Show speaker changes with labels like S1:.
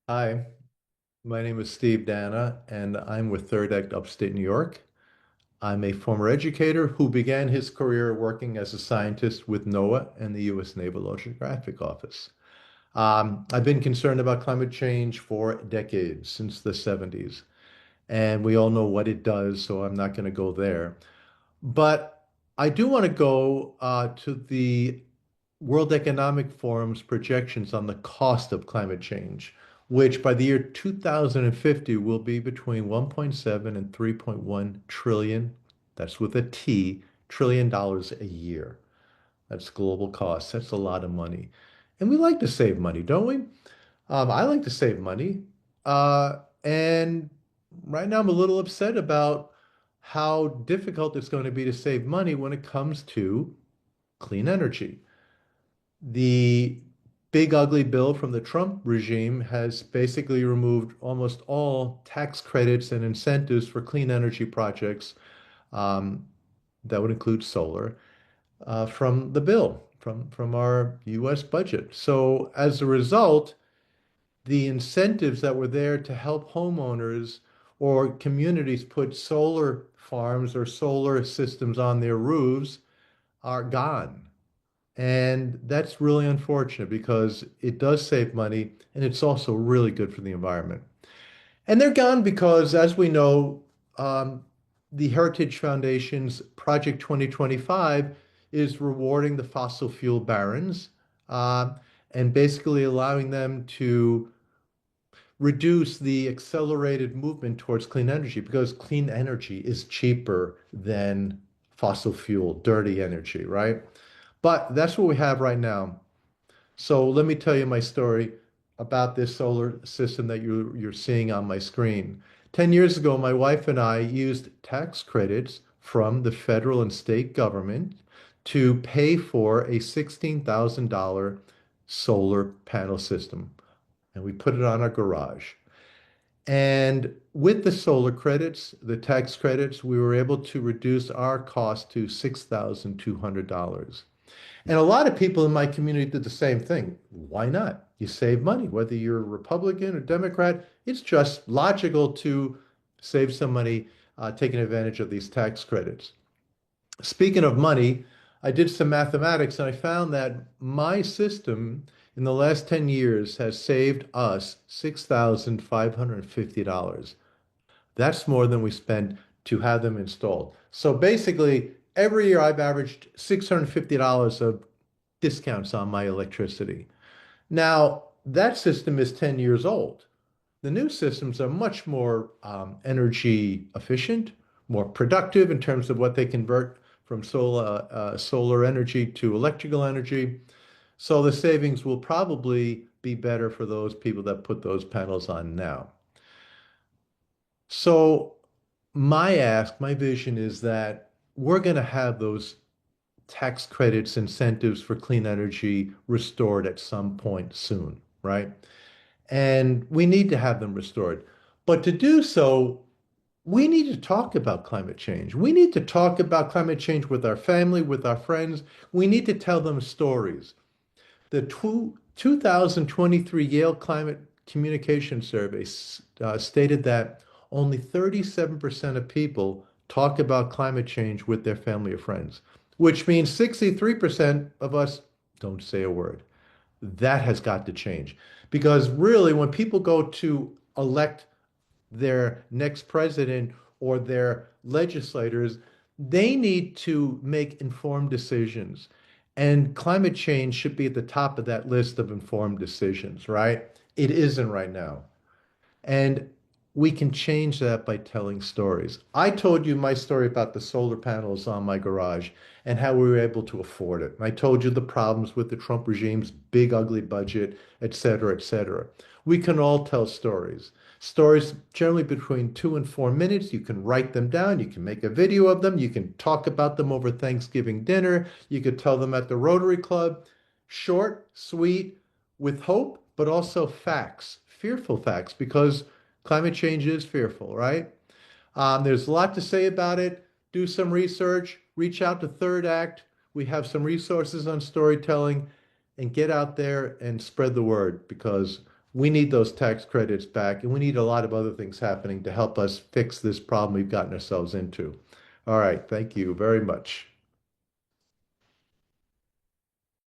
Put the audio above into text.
S1: Hi, my name is Steve Danna, and I'm with Third Act Upstate New York. I'm a former educator who began his career working as a scientist with NOAA and the U.S. Naval Oceanographic Office. I've been concerned about climate change for decades, since the 70s, and we all know what it does, so I'm not going to go there. But I do want to go to the World Economic Forum's projections on the cost of climate change, which by the year 2050 will be between 1.7 and 3.1 trillion, that's with a T, trillion dollars a year. That's global costs. That's a lot of money. And we like to save money, don't we? I like to save money. And right now I'm a little upset about how difficult it's going to be to save money when it comes to clean energy. The big ugly bill from the Trump regime has basically removed almost all tax credits and incentives for clean energy projects, um, that would include solar, from the bill, from our US budget. So as a result, the incentives that were there to help homeowners or communities put solar farms or solar systems on their roofs are gone. And that's really unfortunate because it does save money and it's also really good for the environment. And they're gone because, as we know, um, the Heritage Foundation's Project 2025 is rewarding the fossil fuel barons, uh, and basically allowing them to reduce the accelerated movement towards clean energy because clean energy is cheaper than fossil fuel, dirty energy, right? But that's what we have right now. So let me tell you my story about this solar system that you're seeing on my screen. 10 years ago, my wife and I used tax credits from the federal and state government to pay for a $16,000 solar panel system. And we put it on our garage. And with the solar credits, the tax credits, we were able to reduce our cost to $6,200. And a lot of people in my community did the same thing. Why not? You save money, whether you're a Republican or Democrat. It's just logical to save some money, taking advantage of these tax credits. Speaking of money, I did some mathematics and I found that my system in the last 10 years has saved us $6,550. That's more than we spent to have them installed. So basically, every year I've averaged $650 of discounts on my electricity. Now, that system is 10 years old. The new systems are much more energy efficient, more productive in terms of what they convert from solar energy to electrical energy. So the savings will probably be better for those people that put those panels on now. So my ask, my vision is that we're going to have those tax credits, incentives for clean energy restored at some point soon, right? And we need to have them restored. But to do so, we need to talk about climate change. We need to talk about climate change with our family, with our friends. We need to tell them stories. The 2023 Yale Climate Communication Survey stated that only 37% of people talk about climate change with their family or friends, which means 63% of us don't say a word. That has got to change because really, when people go to elect their next president or their legislators, they need to make informed decisions. And climate change should be at the top of that list of informed decisions, right? It isn't right now. And we can change that by telling stories. I told you my story about the solar panels on my garage and how we were able to afford it. And I told you the problems with the Trump regime's big, ugly budget, et cetera, et cetera. We can all tell stories. Stories generally between 2 and 4 minutes. You can write them down. You can make a video of them. You can talk about them over Thanksgiving dinner. You could tell them at the Rotary Club. Short, sweet, with hope, but also facts, fearful facts, because climate change is fearful, right? There's a lot to say about it. Do some research, reach out to Third Act. We have some resources on storytelling, and get out there and spread the word because We need those tax credits back, and we need a lot of other things happening to help us fix this problem we've gotten ourselves into. All right, thank you very much.